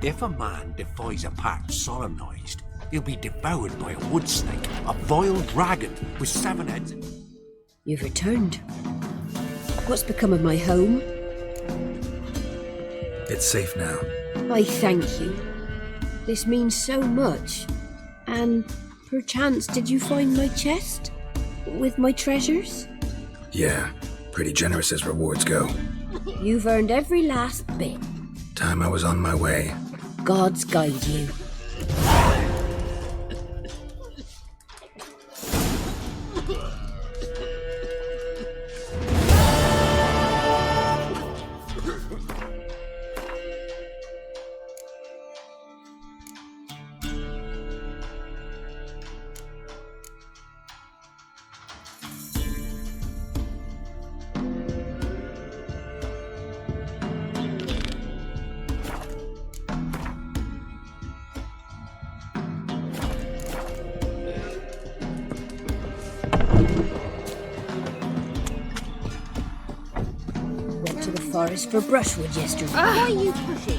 If a man defies a pact solemnized, he'll be devoured by a wood snake, a vile dragon with 7 heads. You've returned. What's become of my home? It's safe now. I thank you. This means so much. And perchance did you find my chest? With my treasures? Yeah, pretty generous as rewards go. You've earned every last bit. Time I was on my way. Gods guide you. Forest for brushwood yesterday. Why are you pushing?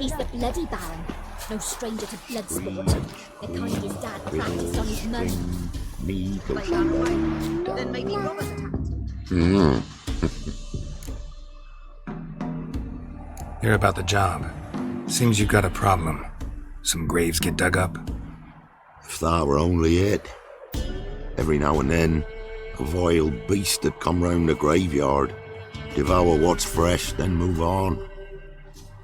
He's the bloody Baron. No stranger to blood sport. The kind his dad practiced on his mother. Then maybe robbers attacked. Hear about the job. Seems you got a problem. Some graves get dug up. If that were only it. Every now and then, a vile beast would come round the graveyard. Devour what's fresh, then move on.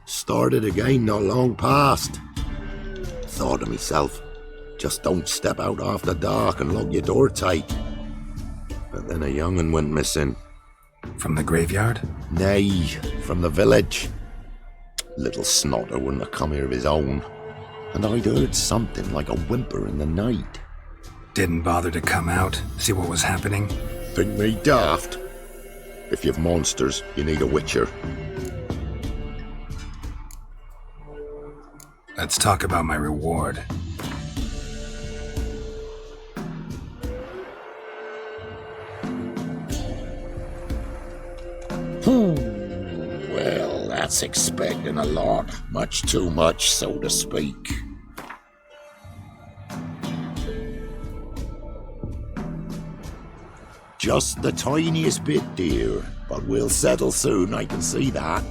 Started again not long past. Thought to myself, just don't step out after dark and lock your door tight. But then a young'un went missing. From the graveyard? Nay, from the village. Little snotter wouldn't have come here of his own. And I'd heard something like a whimper in the night. Didn't bother to come out, see what was happening? Think me daft? If you've monsters, you need a witcher. Let's talk about my reward. Well, that's expecting a lot. Much too much, so to speak. Just the tiniest bit, dear, but we'll settle soon, I can see that.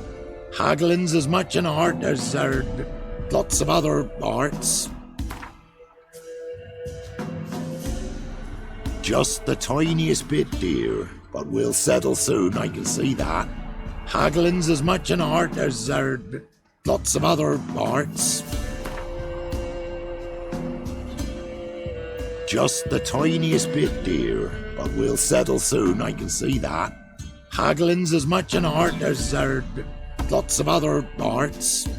Haggling's as much an art as lots of other arts. Just the tiniest bit, dear, but we'll settle soon, I can see that. Haggling's as much an art as lots of other arts. Just the tiniest bit, dear, but we'll settle soon, I can see that. Haggling's as much an art as lots of other arts.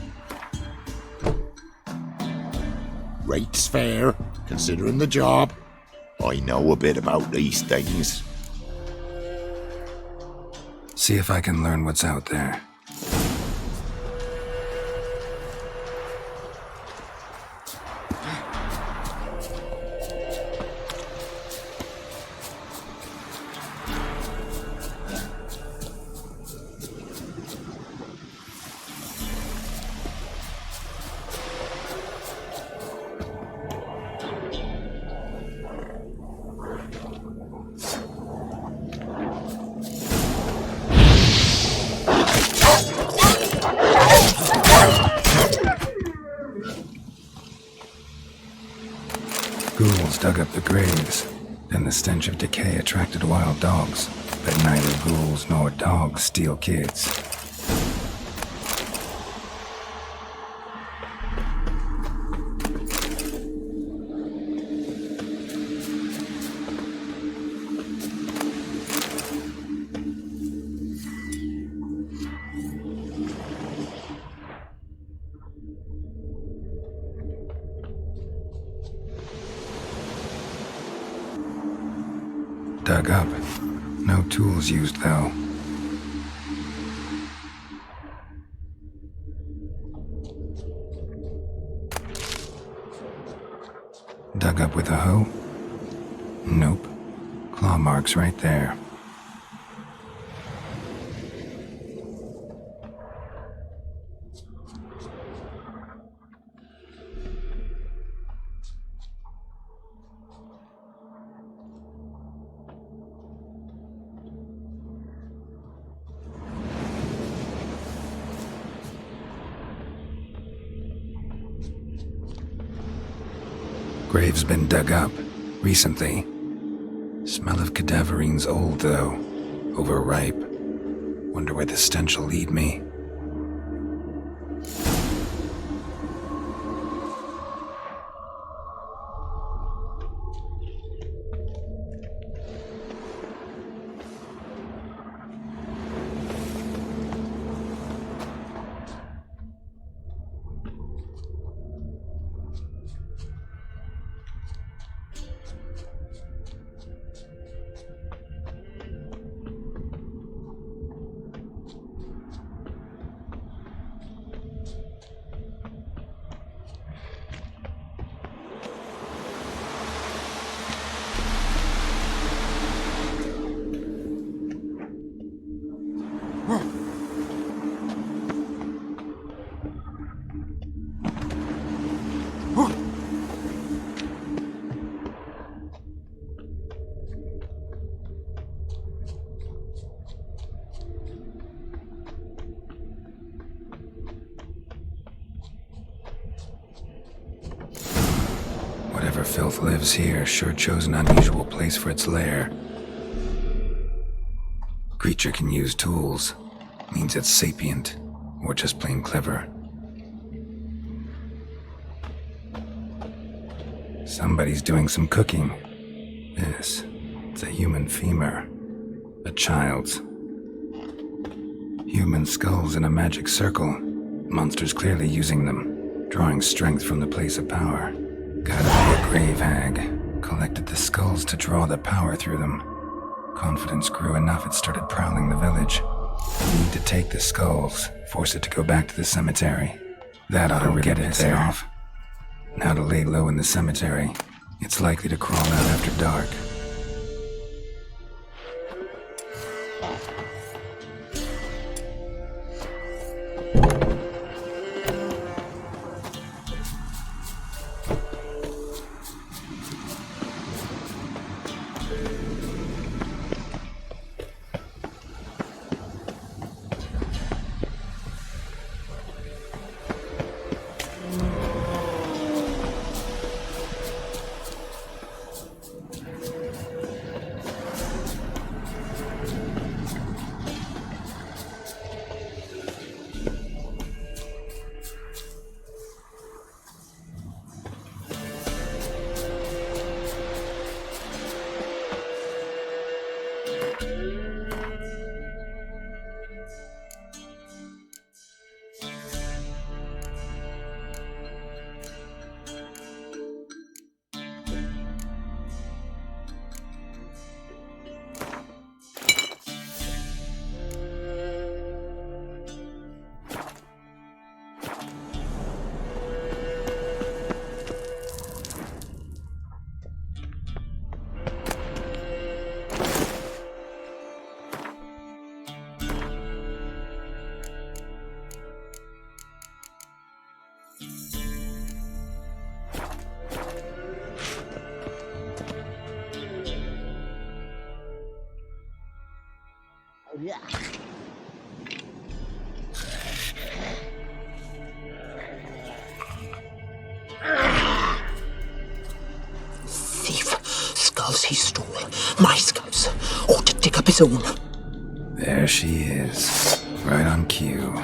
Rate's fair, considering the job. I know a bit about these things. See if I can learn what's out there. Ghouls dug up the graves. Then the stench of decay attracted wild dogs. But neither ghouls nor dogs steal kids. Dug up. No tools used, though. Dug up with a hoe? Nope. Claw marks right there. Grave's been dug up recently. Smell of cadaverine's old, though. Overripe. Wonder where the stench will lead me. Whatever filth lives here sure chose an unusual place for its lair. Creature can use tools. Means it's sapient, or just plain clever. Somebody's doing some cooking. This, it's a human femur. A child's. Human skulls in a magic circle. Monsters clearly using them, drawing strength from the place of power. Gotta be a grave hag. Collected the skulls to draw the power through them. Confidence grew enough it started prowling the village. Need to take the skulls, force it to go back to the cemetery. That ought to really get it off. Now to lay low in the cemetery. It's likely to crawl out after dark. Thief. Skulls he stole. My skulls. Ought to dig up his own. There she is. Right on cue.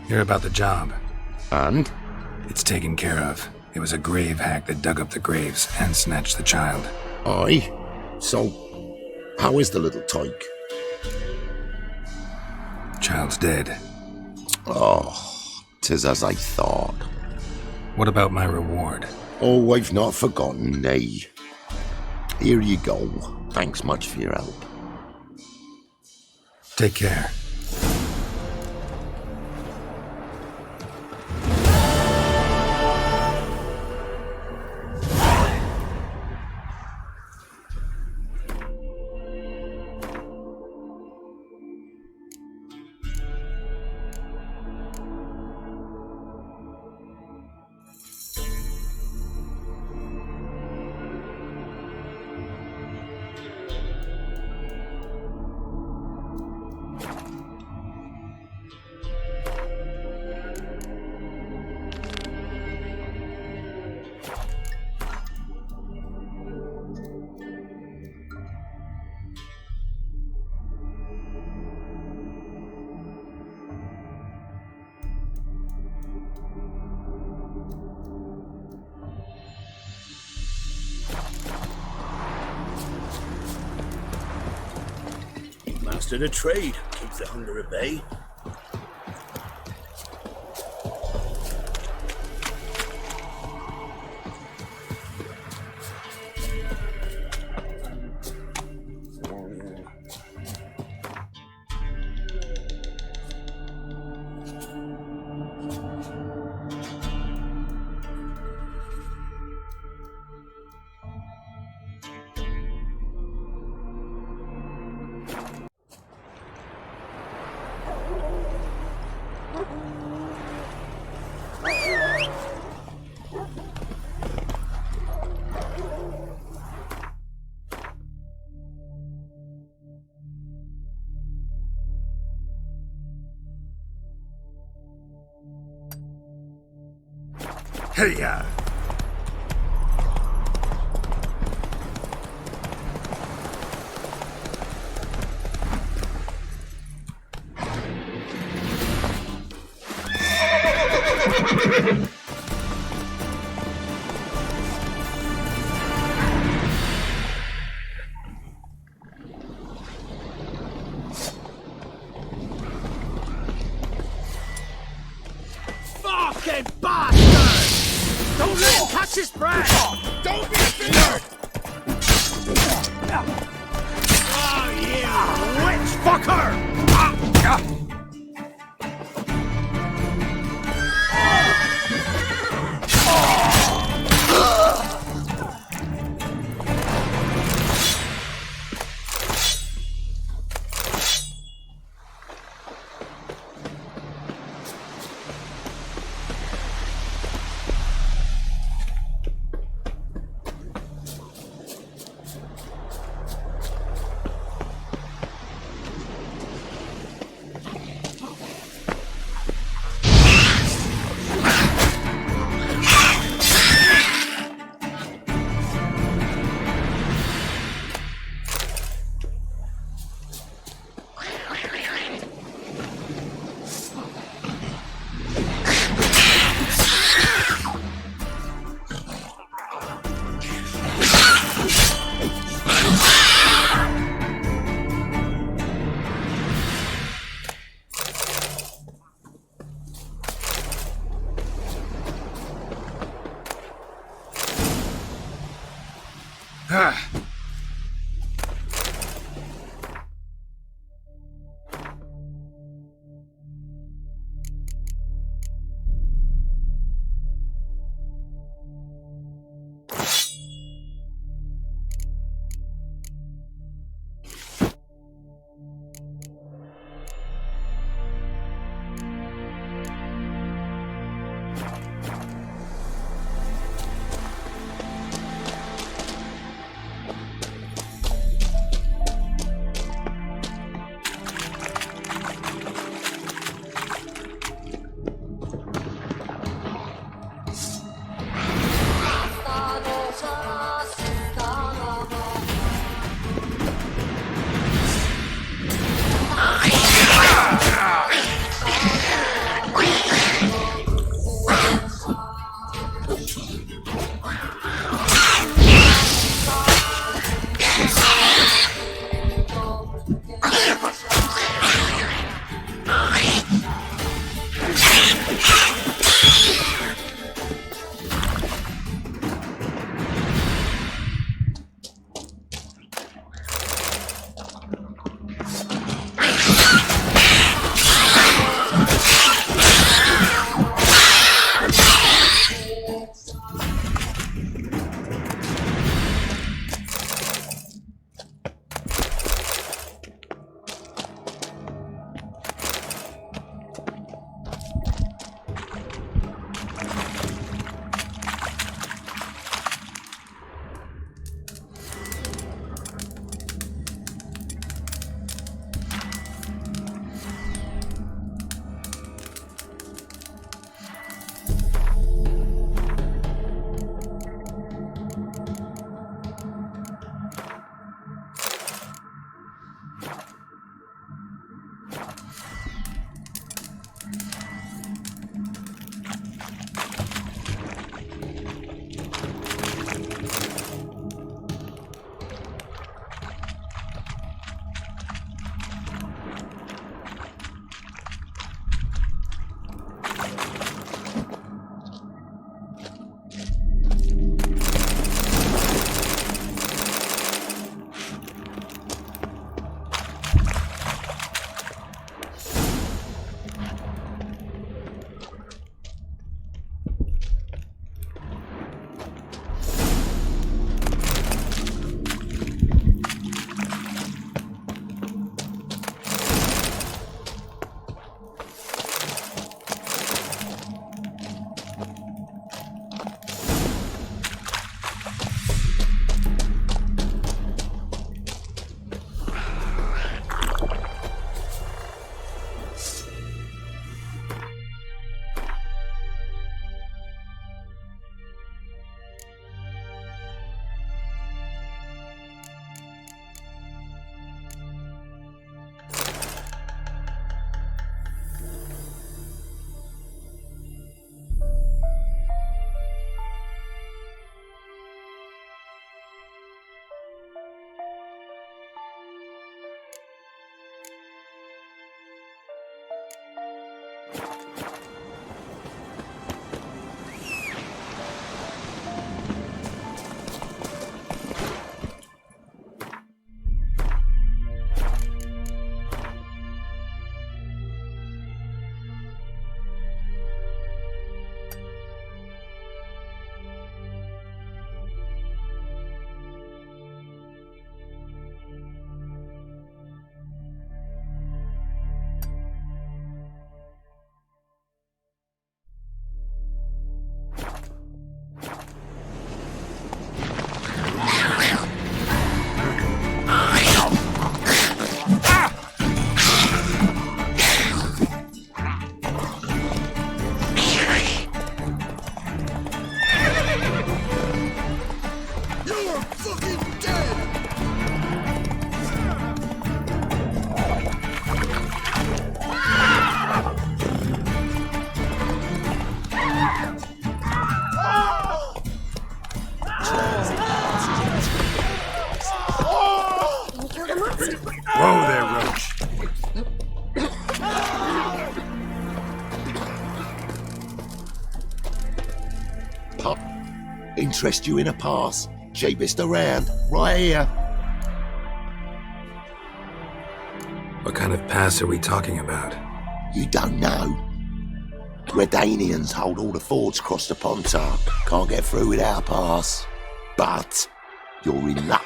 Hear about the job. And? It's taken care of. It was a grave hag that dug up the graves and snatched the child. Aye? So, how is the little tyke? Child's dead. Oh, 'tis as I thought. What about my reward? Oh, I've not forgotten, nay. Here you go. Thanks much for your help. Take care. Master the trade keeps the hunger at bay. Hey-ya! Fucking bastard! Don't let him catch his breath! Don't be scared! Oh, you witch fucker! Whoa there, Roach. Pup, interest you in a pass? Cheapest around, right here. What kind of pass are we talking about? You don't know? Redanians hold all the fords across the Pontar. Can't get through without a pass. But you're in luck.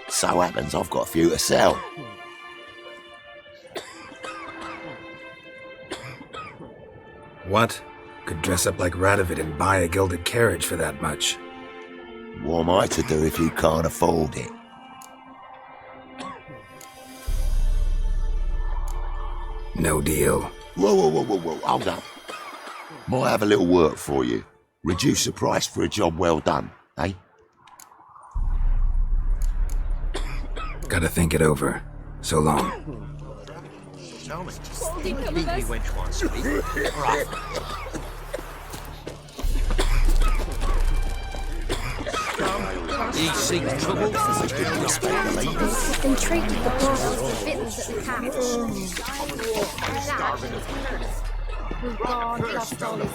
So happens I've got a few to sell. What? Could dress up like Radovid and buy a gilded carriage for that much. What am I to do if you can't afford it? No deal. Whoa, hold up. Might have a little work for you. Reduce the price for a job well done, eh? Gotta think it over. So long. He seeks trouble. Been treated the bosses with victuals at the camp. We've gone, lost all his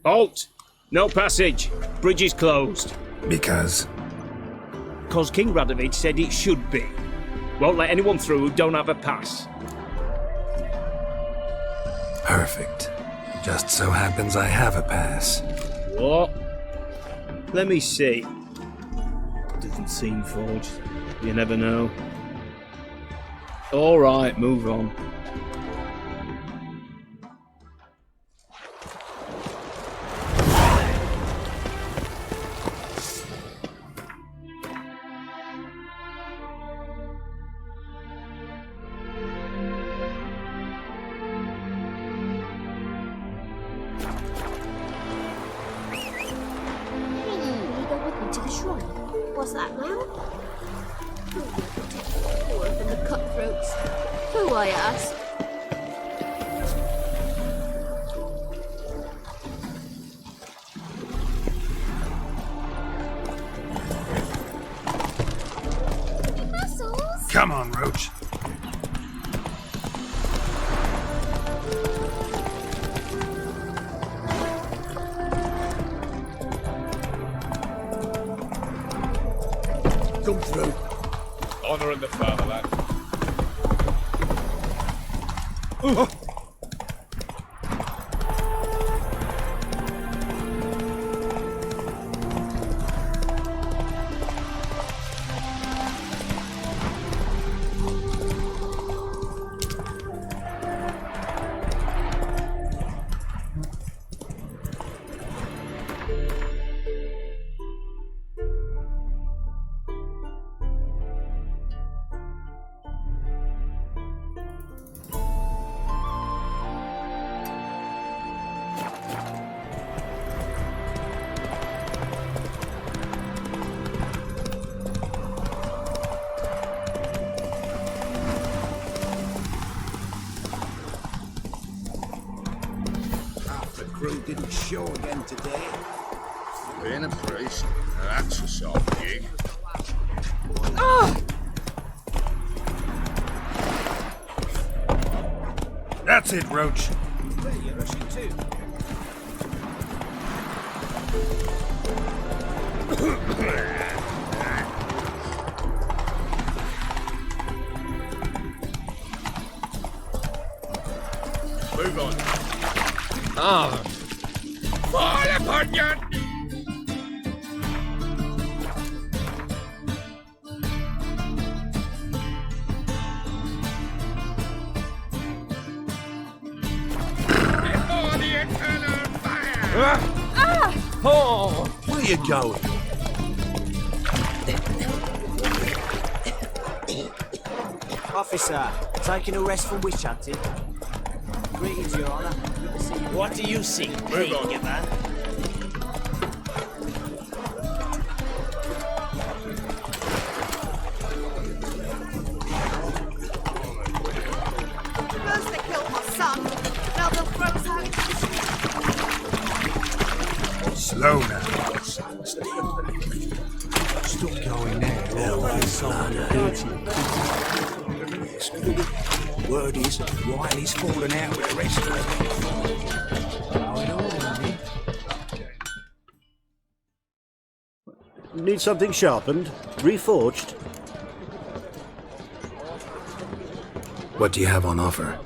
Halt! No passage. Bridge is closed. Because? Cause King Radovid said it should be. Won't let anyone through who don't have a pass. Perfect. Just so happens I have a pass. What? Let me see. Doesn't seem forged. You never know. Alright, move on. What's that now? Who will protect the poor from the cutthroats? Who, I ask? Muscles? Come on, Roach. Come through. Honouring the fatherland. Crew didn't show again today. Being a priest, that's a soft gig. That's it, Roach. Where are you rushing to? Move on. Fall upon you! Before the eternal fire! Where are you going? Officer, taking a rest from witch hunting. Greetings, Your Honour. Good to see you. What do you see? Move on. Your man? First they killed my son, now they'll throw us out into the street. Slow now. Stop going there. All this next. Word is, Riley's fallen out with the rest of them. Need something sharpened? Reforged? What do you have on offer?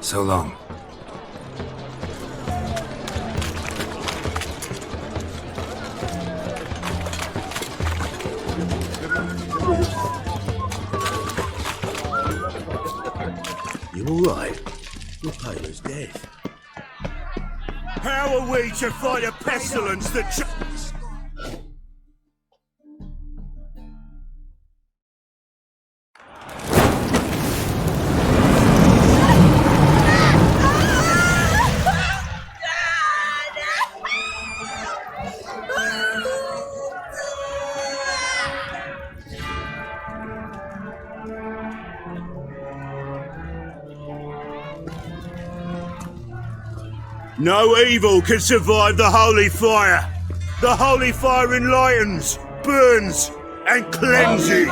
So long. You alright? You're pale as death. How are we to fight a pestilence that... No evil can survive the holy fire. The holy fire enlightens, burns, and cleanses.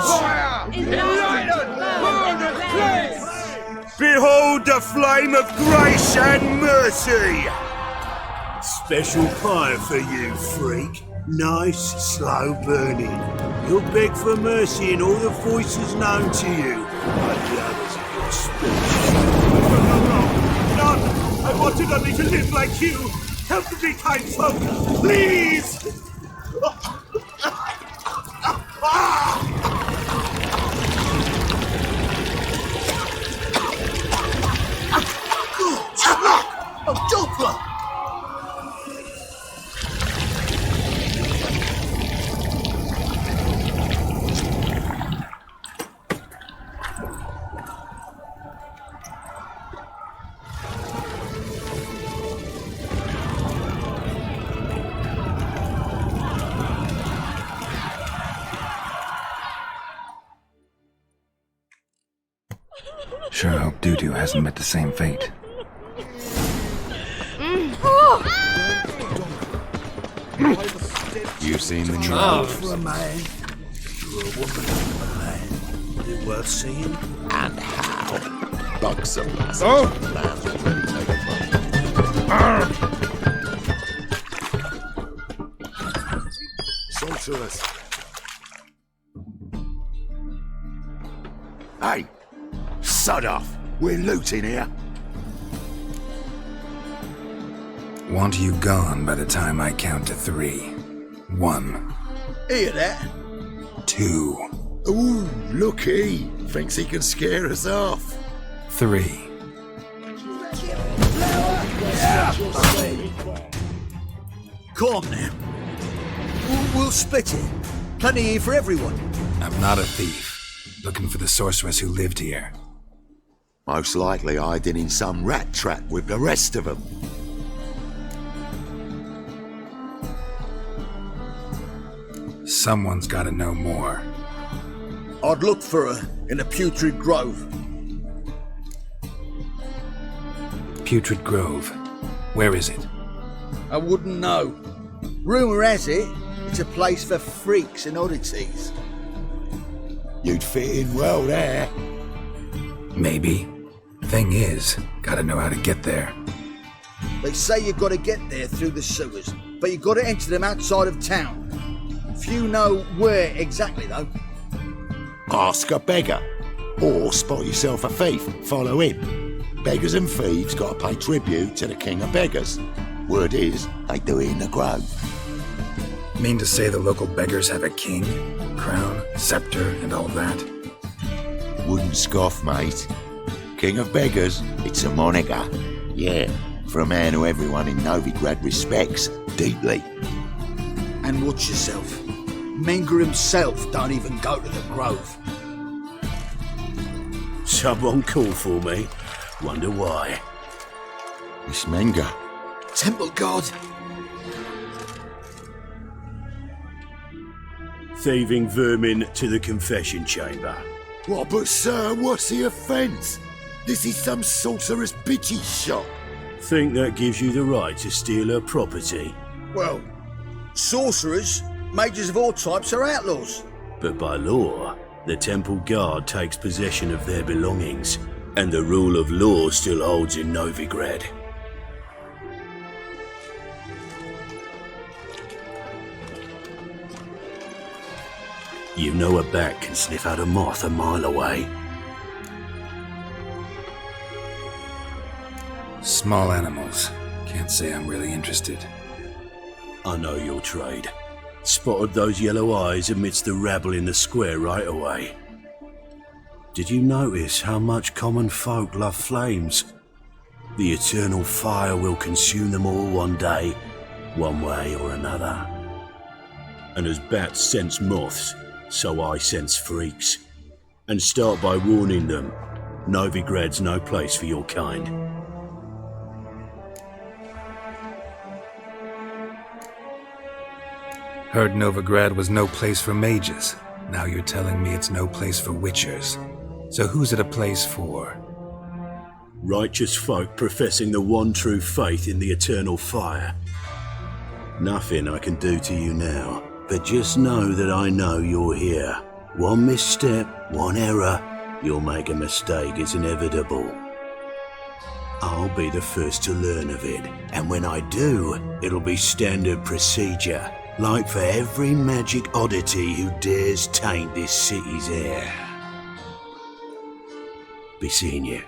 Behold the flame of grace and mercy. Special fire for you, freak. Nice, slow burning. You'll beg for mercy in all the voices known to you, like the others of your species. None! I wanted only to live like you! Help me, kind folk! Please! Oh, Doppler! Sure hope Doo-Doo hasn't met the same fate. You've seen the news. For a man, for a woman, for a man. Is it worth seeing? And how? Buxom. Sorceress. Hey! Sod off! We're looting here. Want you gone by the time I count to 3. 1. Hear that? 2. Ooh, look he! Thinks he can scare us off. 3. Calm now. We'll split it. Plenty here for everyone. I'm not a thief. Looking for the sorceress who lived here. Most likely hiding in some rat trap with the rest of them. Someone's gotta know more. I'd look for her in a putrid grove. Putrid Grove. Where is it? I wouldn't know. Rumour has it, It's a place for freaks and oddities. You'd fit in well there. Maybe. Thing is, gotta know how to get there. They say you've got to get there through the sewers, but you've got to enter them outside of town. Few know where exactly, though. Ask a beggar. Or spot yourself a thief, follow him. Beggars and thieves got to pay tribute to the king of beggars. Word is, they do it in the grove. Mean to say the local beggars have a king, crown, scepter, and all that? Wouldn't scoff, mate. King of beggars, it's a moniker. Yeah, for a man who everyone in Novigrad respects deeply. And watch yourself. Menger himself don't even go to the grove. Someone called for me. Wonder why. It's Menger. Temple God. Thieving vermin to the confession chamber. What, but sir, what's the offence? This is some sorcerer's bitchy shop. Think that gives you the right to steal her property? Well, sorcerers, mages of all types are outlaws. But by law, the temple guard takes possession of their belongings, and the rule of law still holds in Novigrad. You know a bat can sniff out a moth a mile away. Small animals. Can't say I'm really interested. I know your trade. Spotted those yellow eyes amidst the rabble in the square right away. Did you notice how much common folk love flames? The eternal fire will consume them all one day, one way or another. And as bats sense moths, so I sense freaks. And start by warning them, Novigrad's no place for your kind. Heard Novigrad was no place for mages. Now you're telling me it's no place for witchers. So who's it a place for? Righteous folk professing the one true faith in the eternal fire. Nothing I can do to you now, but just know that I know you're here. One misstep, one error, you'll make a mistake, it's inevitable. I'll be the first to learn of it, and when I do, it'll be standard procedure. Like for every magic oddity who dares taint this city's air. Be seeing you.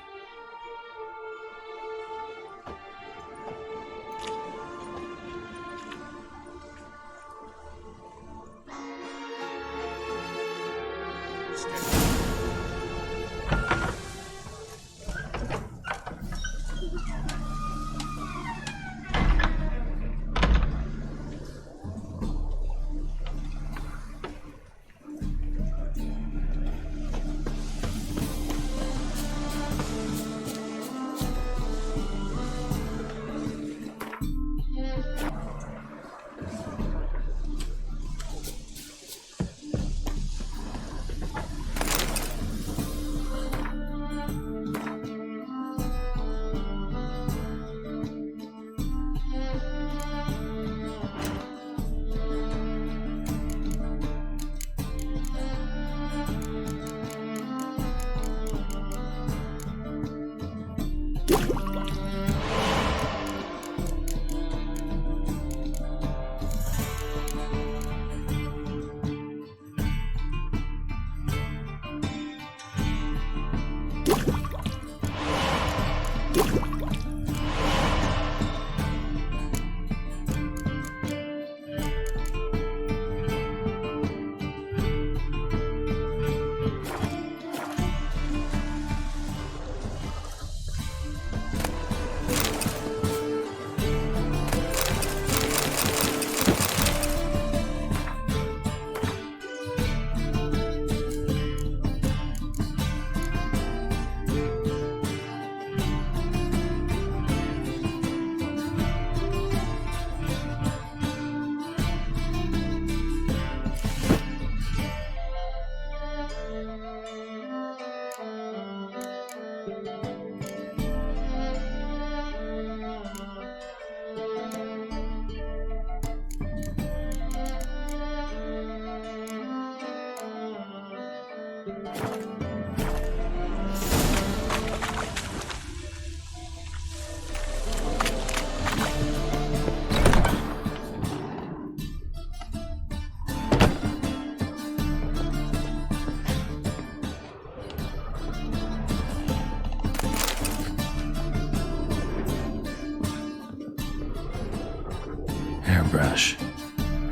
brush.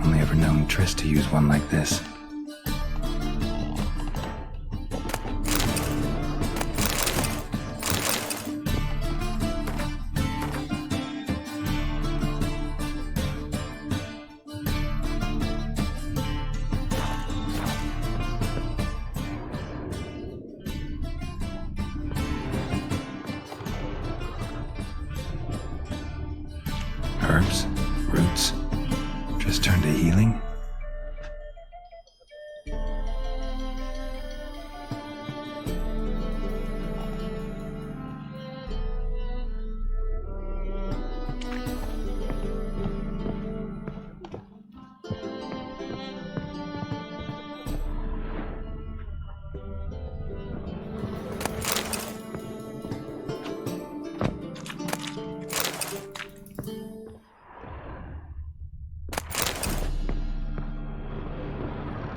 Only ever known Triss to use one like this. Herbs? Roots? Just turn to healing?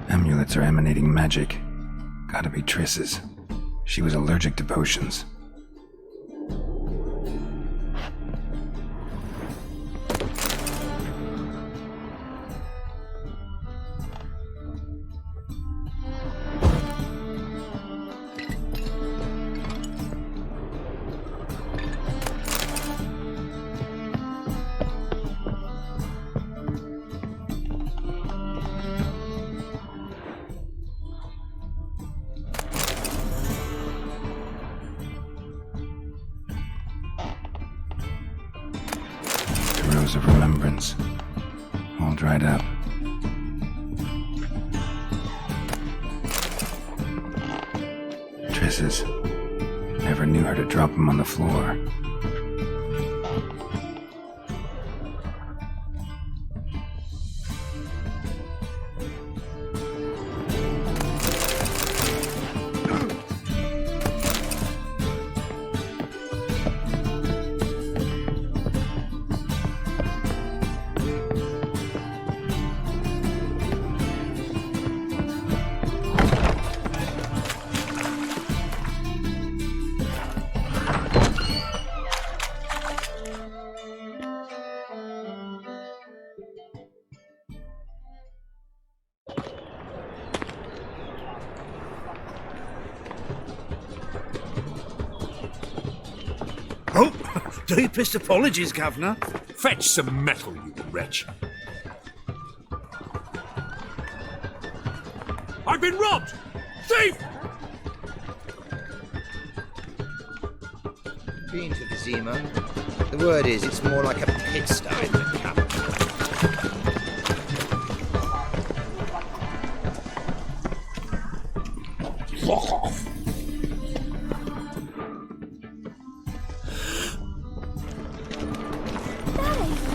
Amulets are emanating magic. Gotta be Triss's. She was allergic to potions. Rose of remembrance, all dried up. Triss's. Never knew her to drop them on the floor. Oh, deepest apologies, Governor. Fetch some metal, you wretch. I've been robbed! Thief! Been to the Zima. The word is, it's more like a pigsty than a camp. Fuck off!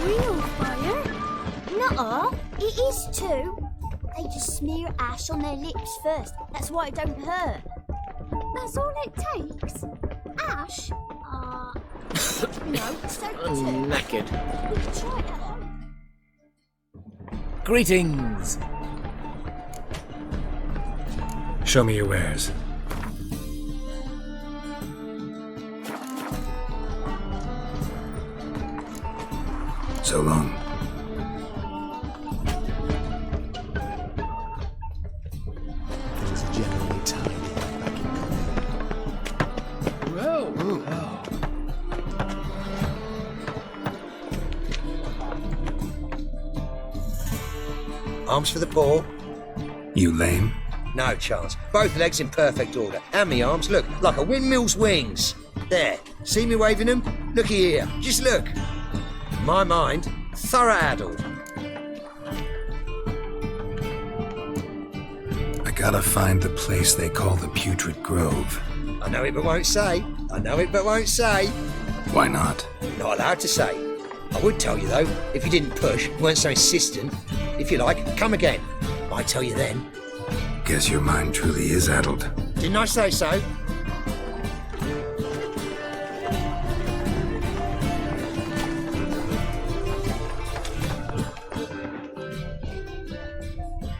Real fire? Nuh-uh, it is too. They just smear ash on their lips first. That's why it don't hurt. That's all it takes? Ash? No, so I'm knackered. We can try that on. Greetings. Show me your wares. So long. Things are generally tidy back in Whoa. Arms for the poor? You lame? No chance. Both legs in perfect order. And me arms, look, like a windmill's wings. There. See me waving them? Looky here. Just look. My mind, thorough addled. I gotta find the place they call the Putrid Grove. I know it but won't say. I know it but won't say. Why not? Not allowed to say. I would tell you though, if you didn't push, weren't so insistent. If you like, come again. Might tell you then. Guess your mind truly is addled. Didn't I say so?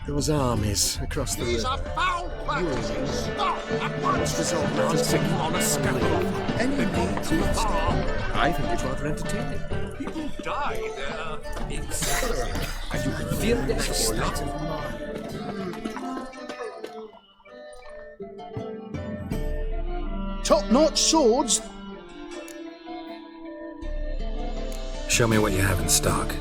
Those armies across the These river. are foul practices. Stop at once. Result On a scaffold. Enemy to the far. I think it's rather entertaining. People die there. Exactly. And you can feel their state of mind. Top-notch swords? Show me what you have in stock.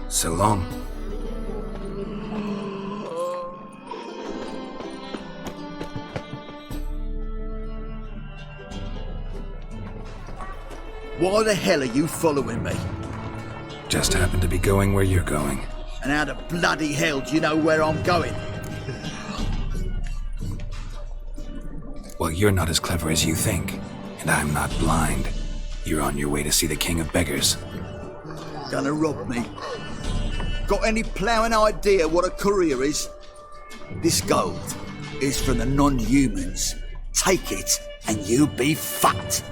So long. Why the hell are you following me? Just happen to be going where you're going. And how the bloody hell do you know where I'm going? Well, you're not as clever as you think, and I'm not blind. You're on your way to see the King of Beggars. Gonna rob me? Got any ploughing idea what a courier is? This gold is from the non-humans. Take it and you be fucked.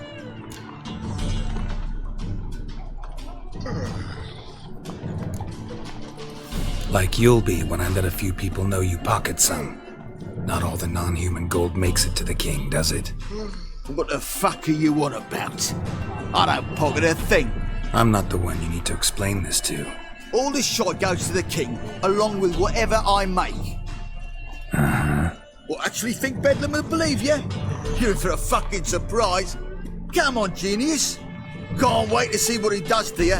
Like you'll be when I let a few people know you pocket some. Not all the non-human gold makes it to the king, does it? What the fuck are you on about? I don't pocket a thing. I'm not the one you need to explain this to. All this shite goes to the king, along with whatever I make. Uh-huh. What, actually think Bedlam will believe you? You're in for a fucking surprise. Come on, genius. Can't wait to see what he does to you.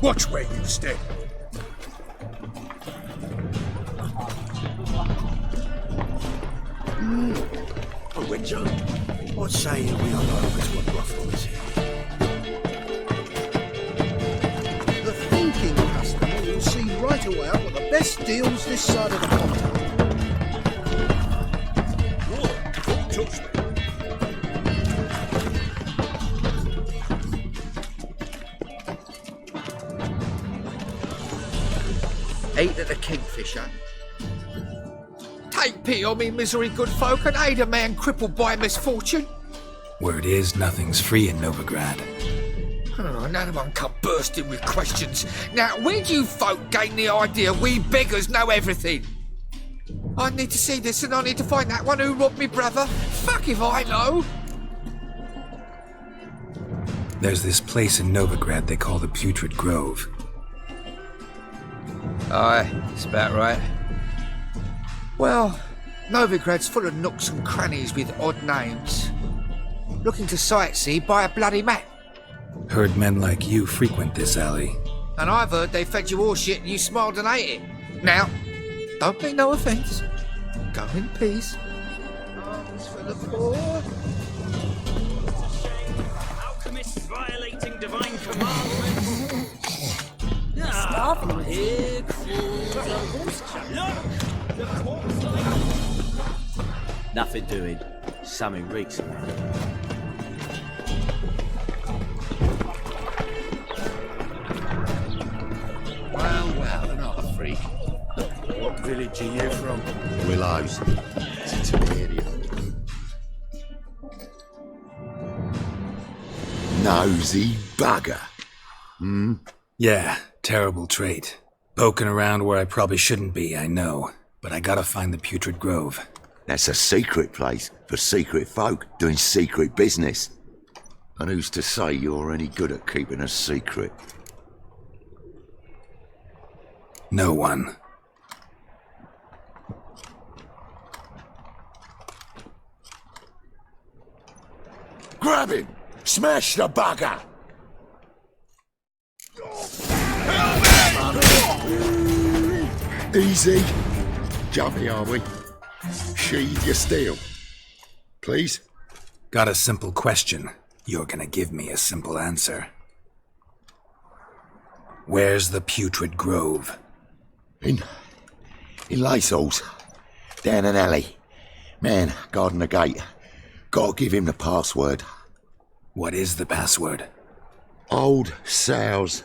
Watch where you step. Oh, Windsor, what say we on over to a brothel is here? The thinking customer will see right away I've got the best deals this side of the continent. Whoa, don't touch me. Ate at the Kingfisher. Take pity on me, misery, good folk, and aid a man crippled by misfortune. Word is, nothing's free in Novigrad. Oh, none of them come bursting with questions. Now, where do you folk gain the idea we beggars know everything? I need to see this, and I need to find that one who robbed me brother. Fuck if I know. There's this place in Novigrad they call the Putrid Grove. Aye, it's about right. Well, Novigrad's full of nooks and crannies with odd names. Looking to sightsee, buy a bloody map. Heard men like you frequent this alley. And I've heard they fed you all shit and you smiled and ate it. Now, don't mean no offence. Go in peace. Arms for the poor. Alchemists violating divine commandments. Starving. Pig Nothing doing. Something reeks around. Well, an art freak. What village are you from? Willows. It's an area. Nosy bugger. Hmm? Yeah, terrible trait. Poking around where I probably shouldn't be, I know. But I gotta find the Putrid Grove. That's a secret place for secret folk doing secret business. And who's to say you're any good at keeping a secret? No one. Grab him! Smash the bugger! Easy. Jumpy, are we? Sheathe your steel. Please? Got a simple question. You're gonna give me a simple answer. Where's the putrid grove? In Lysol's. Down an alley. Man, guarding the gate. Gotta give him the password. What is the password? Old sows.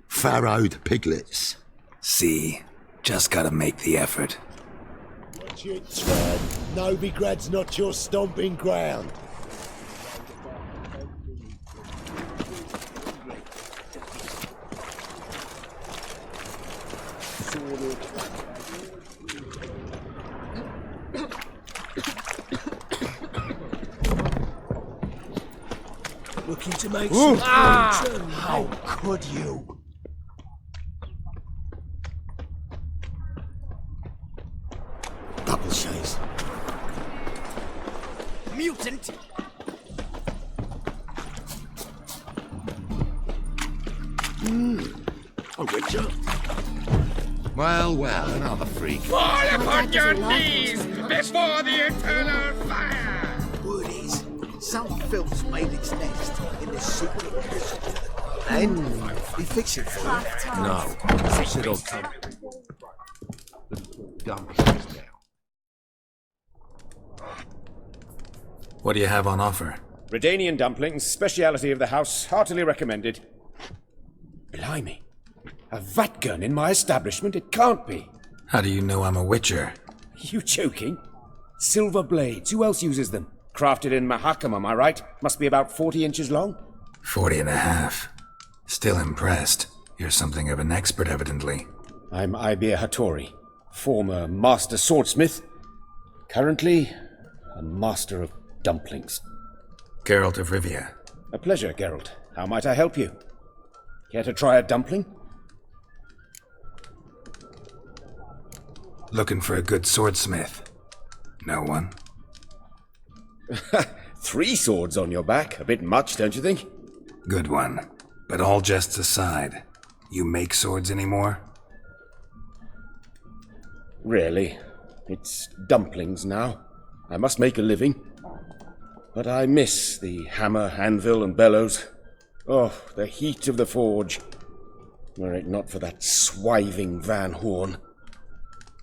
Farrowed piglets. See? Just gotta make the effort. Watch it, Swan. Novigrad's not your stomping ground. Looking to make some turn. How could you? Double chase. Mutant! A witcher? Well, another freak. Fall upon your knees before the eternal fire! Word is, some filth's made its nest in the secret prison. And we fix it for you. No. It'll come. Dumplings now. What do you have on offer? Redanian dumplings, speciality of the house, heartily recommended. Blimey. A vatgun in my establishment? It can't be. How do you know I'm a witcher? You joking? Silver blades. Who else uses them? Crafted in Mahakam, am I right? Must be about 40 inches long? 40 and a half. Still impressed. You're something of an expert, evidently. I'm Ibir Hattori, former master swordsmith. Currently, a master of dumplings. Geralt de Rivia. A pleasure, Geralt. How might I help you? Care to try a dumpling? Looking for a good swordsmith. No one? 3 swords on your back. A bit much, don't you think? Good one. But all jests aside, you make swords anymore? Really. It's dumplings now. I must make a living. But I miss the hammer, anvil, and bellows. Oh, the heat of the forge. Were it not for that swiving Van Horn.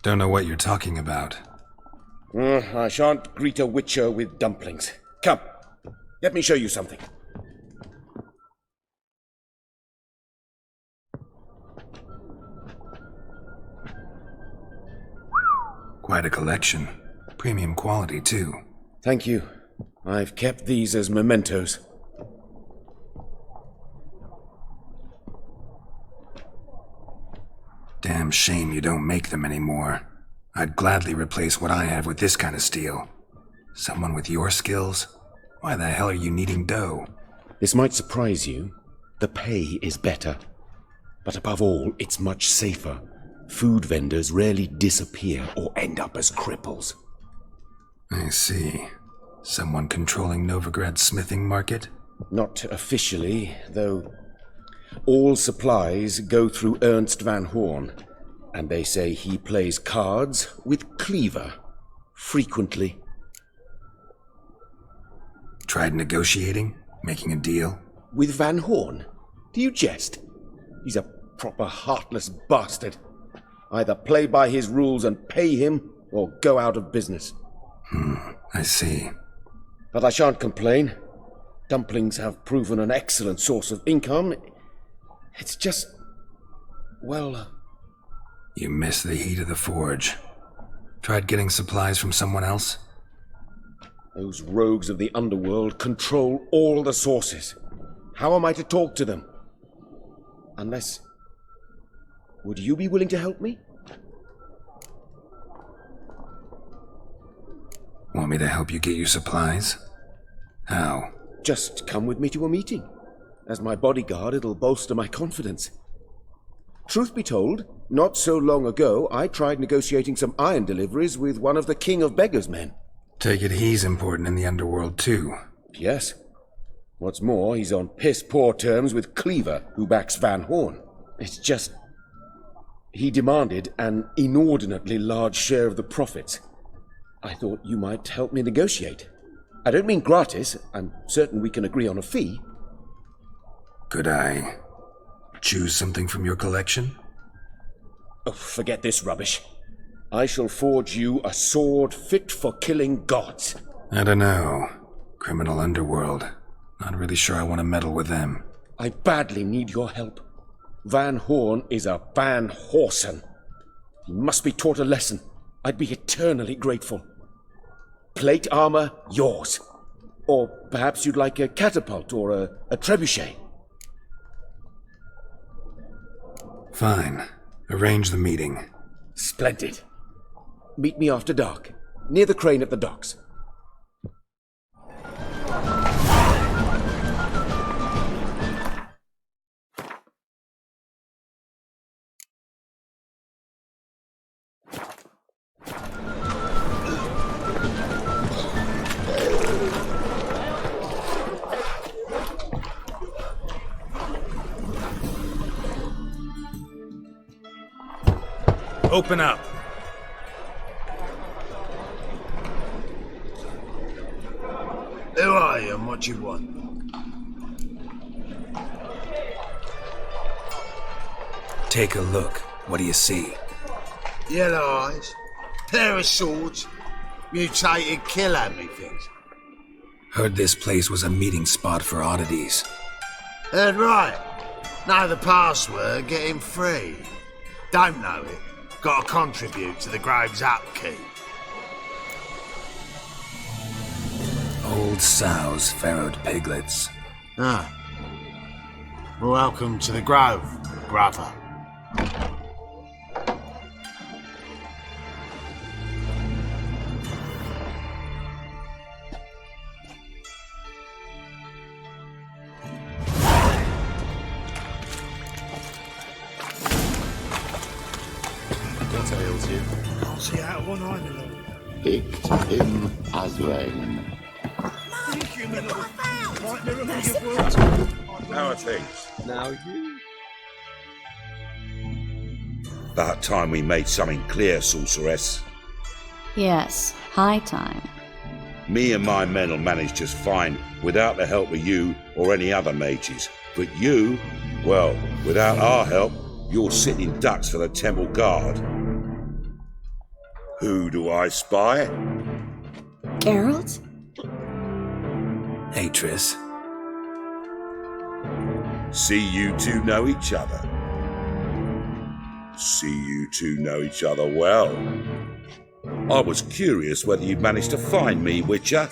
Don't know what you're talking about. I shan't greet a witcher with dumplings. Come, let me show you something. Quite a collection. Premium quality, too. Thank you. I've kept these as mementos. Damn shame you don't make them anymore. I'd gladly replace what I have with this kind of steel. Someone with your skills? Why the hell are you needing dough? This might surprise you. The pay is better. But above all, it's much safer. Food vendors rarely disappear or end up as cripples. I see. Someone controlling Novigrad's smithing market? Not officially, though. All supplies go through Ernst Van Horn, and they say he plays cards with Cleaver, frequently. Tried negotiating? Making a deal? With Van Horn? Do you jest? He's a proper heartless bastard. Either play by his rules and pay him, or go out of business. I see. But I shan't complain. Dumplings have proven an excellent source of income. It's just... well... You miss the heat of the forge. Tried getting supplies from someone else? Those rogues of the underworld control all the sources. How am I to talk to them? Unless... would you be willing to help me? Want me to help you get you supplies? How? Just come with me to a meeting. As my bodyguard, it'll bolster my confidence. Truth be told, not so long ago, I tried negotiating some iron deliveries with one of the King of Beggars' men. Take it he's important in the underworld, too. Yes. What's more, he's on piss-poor terms with Cleaver, who backs Van Horn. It's just... he demanded an inordinately large share of the profits. I thought you might help me negotiate. I don't mean gratis. I'm certain we can agree on a fee. Could I choose something from your collection? Oh, forget this rubbish. I shall forge you a sword fit for killing gods. I don't know. Criminal underworld. Not really sure I want to meddle with them. I badly need your help. Van Horn is a Van Horsen. He must be taught a lesson. I'd be eternally grateful. Plate armor, yours. Or perhaps you'd like a catapult or a trebuchet. Fine. Arrange the meeting. Splendid. Meet me after dark, near the crane at the docks. Open up. Who are you and what do you want? Take a look. What do you see? Yellow eyes, pair of swords, mutated kill-at-me things. Heard this place was a meeting spot for oddities. Heard right. Know the password, get him free. Don't know it, gotta contribute to the grave's upkeep. Old sows, farrowed piglets. Ah. Welcome to the grove, brother. What ails you? Can't see out of one eye any longer. Picked him as rain. Thank you, my lord. Might never be your word. How are things? Now you. About time we made something clear, sorceress. Yes, high time. Me and my men will manage just fine without the help of you or any other mages. But you, well, without our help, you're sitting ducks for the temple guard. Who do I spy? Geralt? Hey, Triss. See you two know each other. See you two know each other well. I was curious whether you'd managed to find me, Witcher.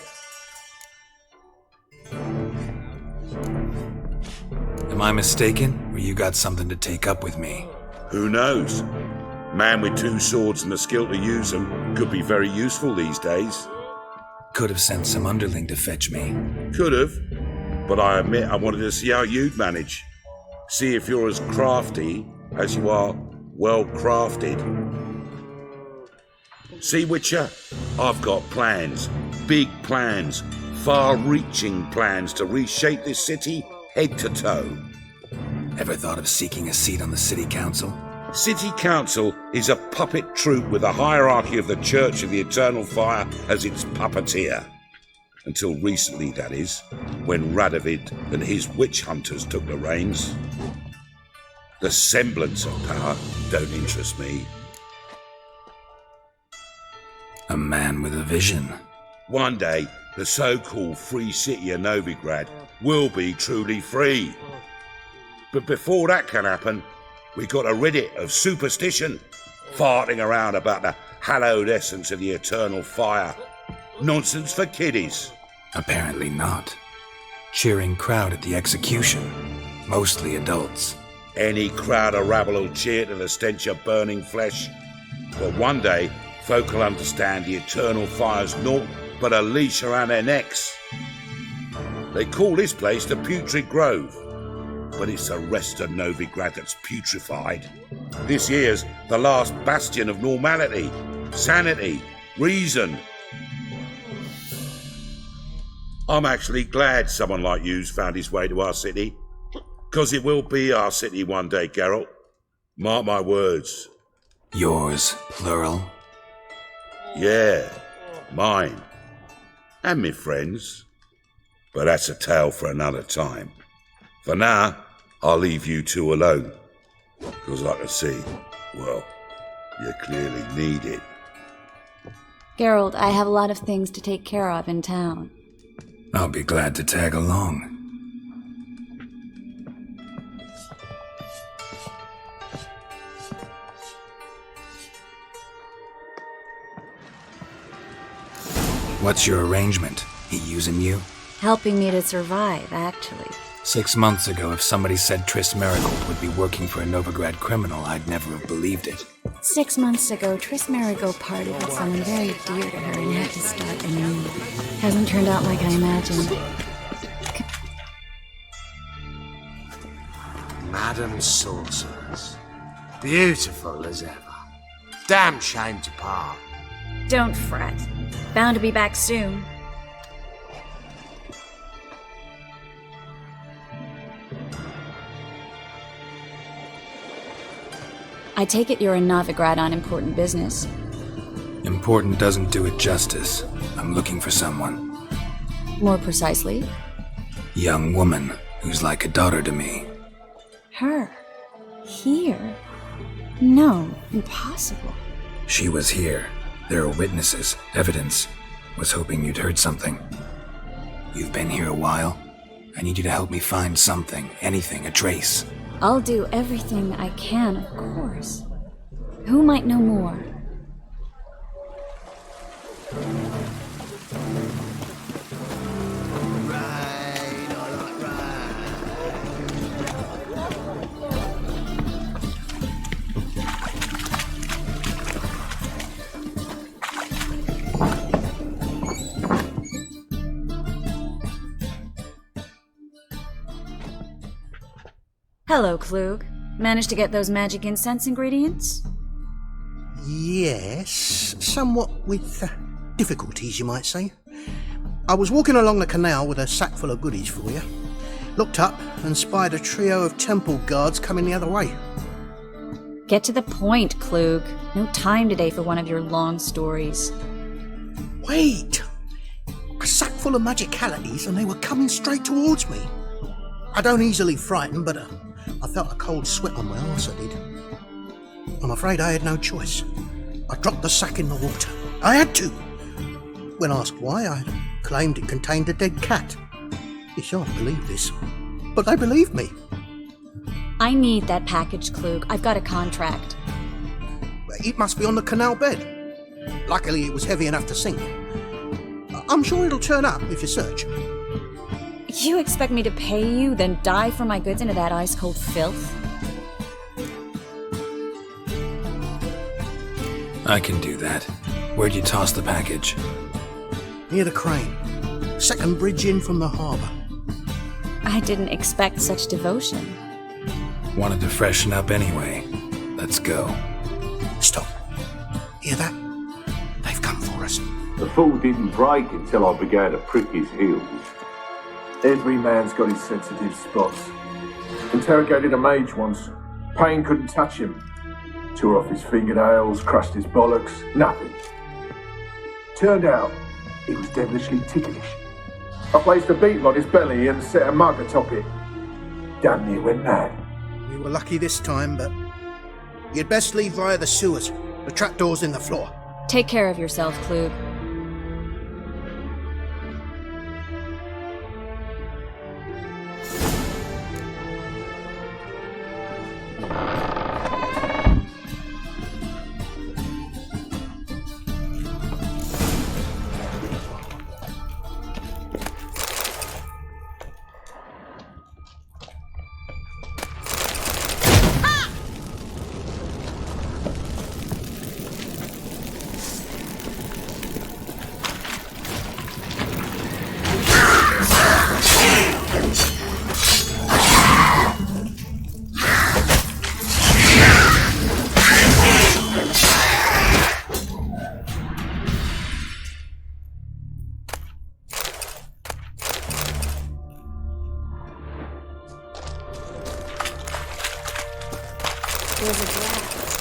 Am I mistaken, or you got something to take up with me? Who knows? Man with two swords and the skill to use them could be very useful these days. Could have sent some underling to fetch me. Could have, but I admit I wanted to see how you'd manage. See if you're as crafty as you are well crafted. See, Witcher, I've got plans, big plans, far-reaching plans to reshape this city head to toe. Ever thought of seeking a seat on the city council? City council is a puppet troupe with a hierarchy of the Church of the Eternal Fire as its puppeteer. Until recently, that is, when Radovid and his witch hunters took the reins. The semblance of power don't interest me. A man with a vision. One day, the so-called free city of Novigrad will be truly free. But before that can happen, we got to rid it of superstition, farting around about the hallowed essence of the eternal fire. Nonsense for kiddies. Apparently not. Cheering crowd at the execution. Mostly adults. Any crowd of rabble will cheer to the stench of burning flesh. But one day, folk will understand the eternal fire's naught but a leash around their necks. They call this place the Putrid Grove, but it's the rest of Novigrad that's putrefied. This here's the last bastion of normality, sanity, reason. I'm actually glad someone like you's found his way to our city. 'Cause it will be our city one day, Geralt. Mark my words. Yours, plural? Yeah, mine. And me friends. But that's a tale for another time. For now, I'll leave you two alone. 'Cause I can see, well, you clearly need it. Geralt, I have a lot of things to take care of in town. I'll be glad to tag along. What's your arrangement? He using you? Helping me to survive, actually. 6 months ago, if somebody said Triss Marigold would be working for a Novigrad criminal, I'd never have believed it. 6 months ago, Triss Marigold parted with someone very dear to her and had to start anew. Hasn't turned out like I imagined. Madam Sorceress. Beautiful as ever. Damn shame to part. Don't fret. Bound to be back soon. I take it you're in Novigrad on important business. Important doesn't do it justice. I'm looking for someone. More precisely? Young woman who's like a daughter to me. Her? Here? No, impossible. She was here. There are witnesses, evidence. Was hoping you'd heard something. You've been here a while. I need you to help me find something, anything, a trace. I'll do everything I can, of course. Who might know more? Hello, Klug. Managed to get those magic incense ingredients? Yes, somewhat with difficulties, you might say. I was walking along the canal with a sack full of goodies for you. Looked up and spied a trio of temple guards coming the other way. Get to the point, Klug. No time today for one of your long stories. Wait! A sack full of magicalities and they were coming straight towards me. I don't easily frighten, but I felt a cold sweat on my arse, I did. I'm afraid I had no choice. I dropped the sack in the water. I had to. When asked why, I claimed it contained a dead cat. You shan't believe this, but they believed me. I need that package, Klug. I've got a contract. It must be on the canal bed. Luckily, it was heavy enough to sink. I'm sure it'll turn up if you search. You expect me to pay you, then dive for my goods into that ice-cold filth? I can do that. Where'd you toss the package? Near the crane. Second bridge in from the harbour. I didn't expect such devotion. Wanted to freshen up anyway. Let's go. Stop. Hear that? They've come for us. The fall didn't break until I began to prick his heels. Every man's got his sensitive spots. Interrogated a mage once. Pain couldn't touch him. Tore off his fingernails, crushed his bollocks, nothing. Turned out, he was devilishly ticklish. I placed a beetle on his belly and set a mug atop it. Damn near went mad. We were lucky this time, but you'd best leave via the sewers. The trapdoor's in the floor. Take care of yourself, Klug.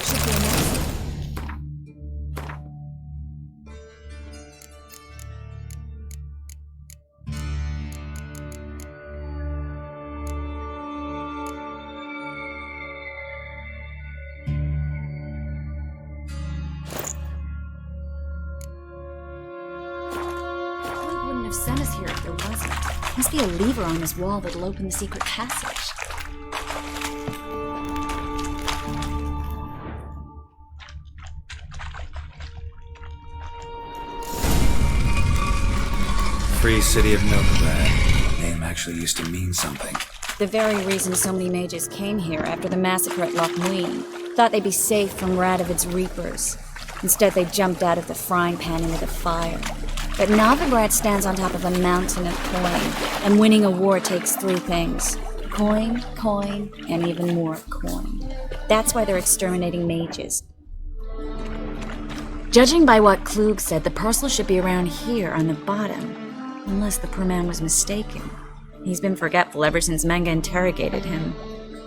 Should be enough. Wouldn't have sent us here if there wasn't. Must be a lever on this wall that'll open the secret passage. Free city of Novigrado. Name actually used to mean something. The very reason so many mages came here after the massacre at Loch Muin. Thought they'd be safe from Radovid's reapers. Instead, they jumped out of the frying pan into the fire. But Novigrad stands on top of a mountain of coin, and winning a war takes three things. Coin, coin, and even more coin. That's why they're exterminating mages. Judging by what Klug said, the parcel should be around here on the bottom. Unless the poor man was mistaken. He's been forgetful ever since Manga interrogated him.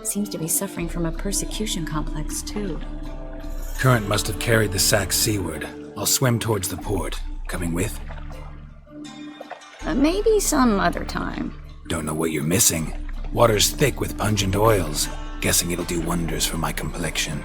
Seems to be suffering from a persecution complex, too. Current must have carried the sack seaward. I'll swim towards the port. Coming with? Maybe some other time. Don't know what you're missing. Water's thick with pungent oils. Guessing it'll do wonders for my complexion.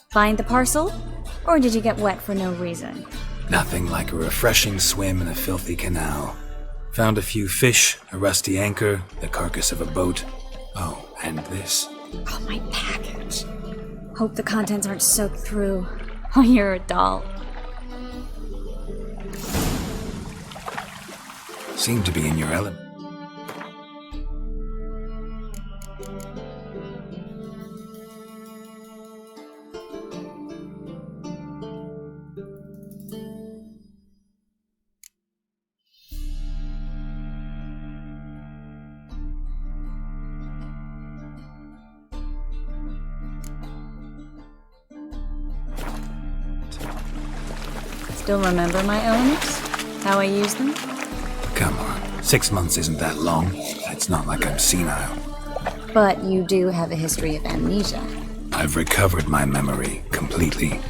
Find the parcel? Or did you get wet for no reason? Nothing like a refreshing swim in a filthy canal. Found a few fish, a rusty anchor, the carcass of a boat. Oh, and this. Oh, my package. Hope the contents aren't soaked through. Oh, you're a doll. Seem to be in your element. Still remember my owners? How I used them? Come on, 6 months isn't that long. It's not like I'm senile. But you do have a history of amnesia. I've recovered my memory completely.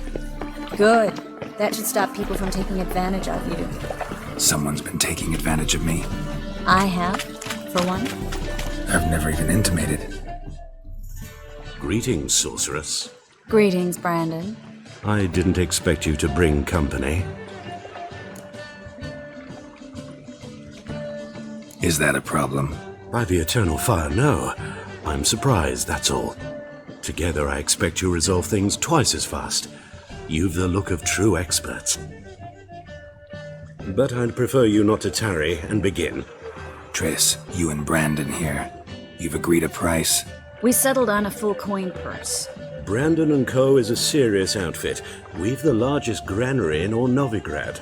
Good. That should stop people from taking advantage of you. Someone's been taking advantage of me. I have, for one. I've never even intimated. Greetings, sorceress. Greetings, Brandon. I didn't expect you to bring company. Is that a problem? By the eternal fire, no. I'm surprised, that's all. Together, I expect you resolve things twice as fast. You've the look of true experts. But I'd prefer you not to tarry and begin. Triss, you and Brandon here. You've agreed a price? We settled on a full coin purse. Brandon & Co. is a serious outfit. We've the largest granary in all Novigrad.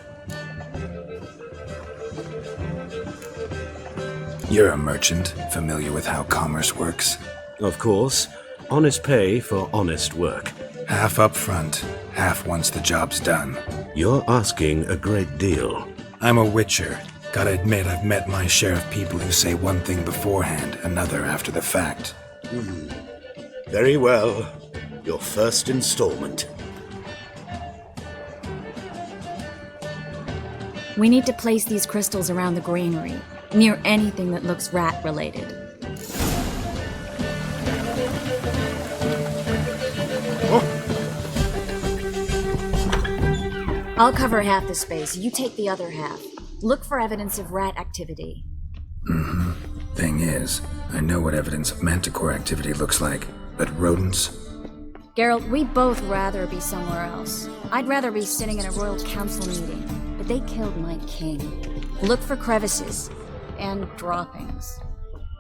You're a merchant, familiar with how commerce works? Of course. Honest pay for honest work. Half up front, half once the job's done. You're asking a great deal. I'm a witcher. Gotta admit, I've met my share of people who say one thing beforehand, another after the fact. Very well. Your first installment. We need to place these crystals around the granary, near anything that looks rat-related. I'll cover half the space, you take the other half. Look for evidence of rat activity. Thing is, I know what evidence of manticore activity looks like, but rodents? Geralt, we'd both rather be somewhere else. I'd rather be sitting in a royal council meeting, but they killed my king. Look for crevices and droppings.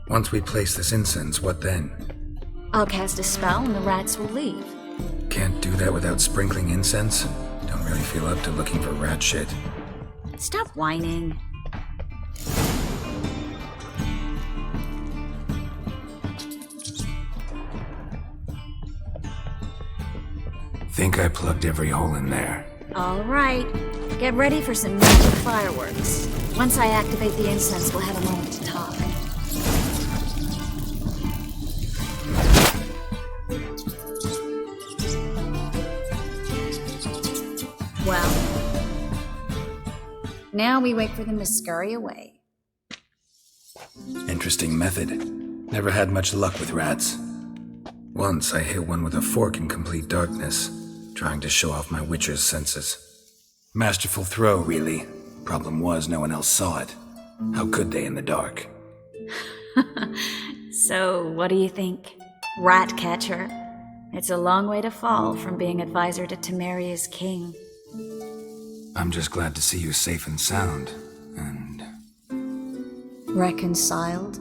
Once we place this incense, what then? I'll cast a spell and the rats will leave. Can't do that without sprinkling incense? Don't really feel up to looking for rat shit. Stop whining. Think I plugged every hole in there. All right. Get ready for some magic fireworks. Once I activate the incense, we'll have a moment to talk. Well, now we wait for them to scurry away. Interesting method. Never had much luck with rats. Once I hit one with a fork in complete darkness, trying to show off my witcher's senses. Masterful throw, really. Problem was, no one else saw it. How could they in the dark? So, what do you think? Rat catcher? It's a long way to fall from being advisor to Temeria's king. I'm just glad to see you safe and sound, and... Reconciled?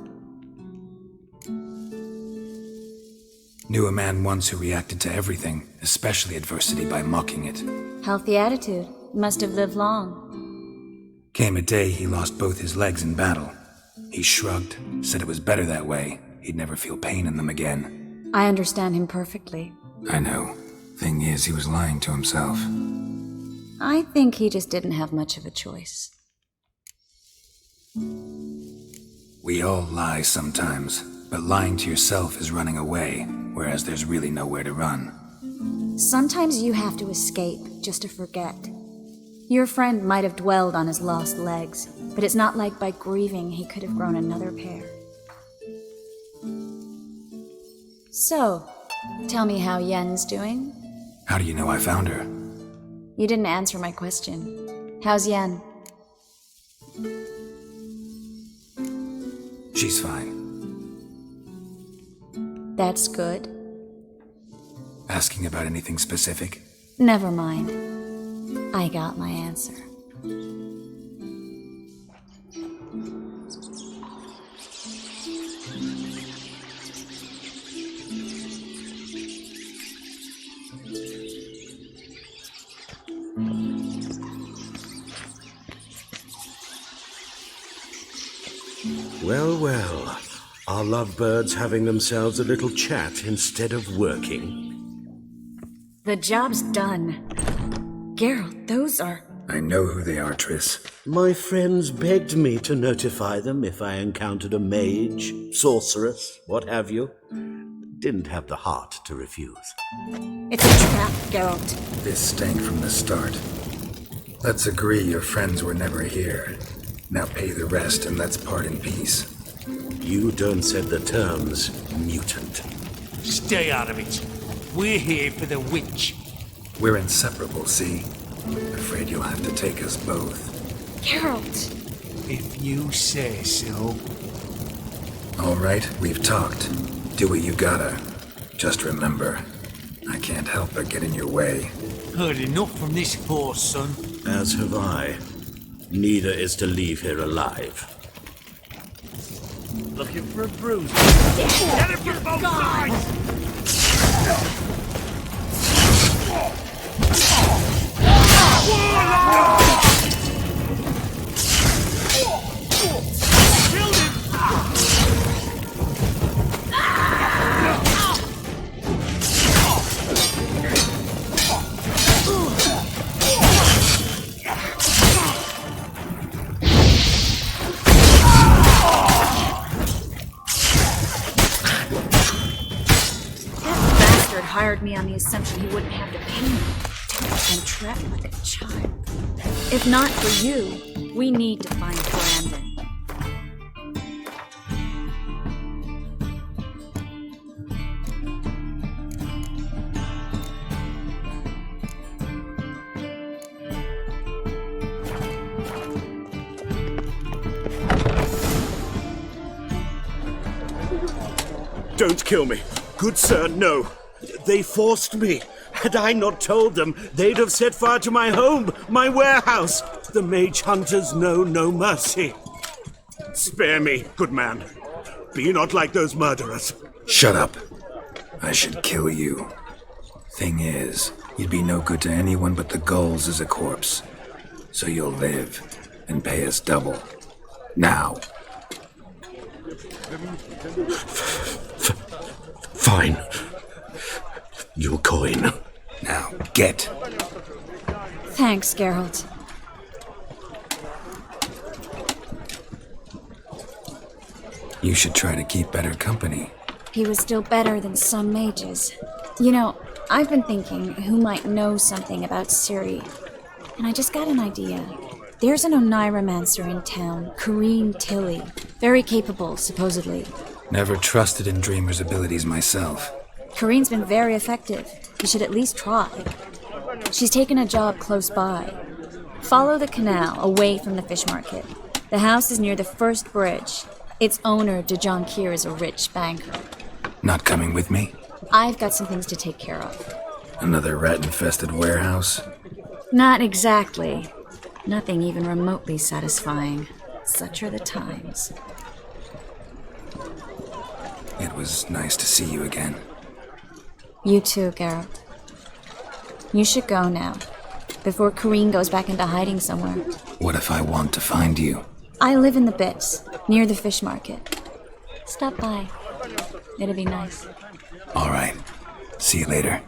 Knew a man once who reacted to everything, especially adversity, by mocking it. Healthy attitude. Must have lived long. Came a day he lost both his legs in battle. He shrugged, said it was better that way. He'd never feel pain in them again. I understand him perfectly. I know. Thing is, he was lying to himself. I think he just didn't have much of a choice. We all lie sometimes, but lying to yourself is running away, whereas there's really nowhere to run. Sometimes you have to escape just to forget. Your friend might have dwelled on his lost legs, but it's not like by grieving he could have grown another pair. So, tell me how Yen's doing? How do you know I found her? You didn't answer my question. How's Yen? She's fine. That's good. Asking about anything specific? Never mind. I got my answer. Well, well. Are lovebirds having themselves a little chat instead of working? The job's done. Geralt, those are... I know who they are, Triss. My friends begged me to notify them if I encountered a mage, sorceress, what have you. Didn't have the heart to refuse. It's a trap, Geralt. This stank from the start. Let's agree your friends were never here. Now pay the rest and let's part in peace. You don't set the terms, mutant. Stay out of it. We're here for the witch. We're inseparable, see? Afraid you'll have to take us both. Geralt! If you say so. All right, we've talked. Do what you gotta. Just remember, I can't help but get in your way. Heard enough from this horse, son. As have I. Neither is to leave here alive. Looking for a bruise. Get it from both sides! Killed him! hired me on the assumption he wouldn't have to pay me. I'm trapped like a child. If not for you, we need to find Brandon. Don't kill me. Good sir, no. They forced me. Had I not told them, they'd have set fire to my home, my warehouse. The mage hunters know no mercy. Spare me, good man. Be not like those murderers. Shut up. I should kill you. Thing is, you'd be no good to anyone but the gulls as a corpse. So you'll live and pay us double. Now. Fine. Your coin. Now, get. Thanks, Geralt. You should try to keep better company. He was still better than some mages. You know, I've been thinking who might know something about Ciri. And I just got an idea. There's an Oneiromancer in town, Corrine Tilly. Very capable, supposedly. Never trusted in Dreamer's abilities myself. Corrine's been very effective. You should at least try. She's taken a job close by. Follow the canal away from the fish market. The house is near the first bridge. Its owner, De Jonquier, is a rich banker. Not coming with me? I've got some things to take care of. Another rat-infested warehouse? Not exactly. Nothing even remotely satisfying. Such are the times. It was nice to see you again. You too, Geralt. You should go now, before Corrine goes back into hiding somewhere. What if I want to find you? I live in the Bits, near the fish market. Stop by. It'll be nice. All right. See you later.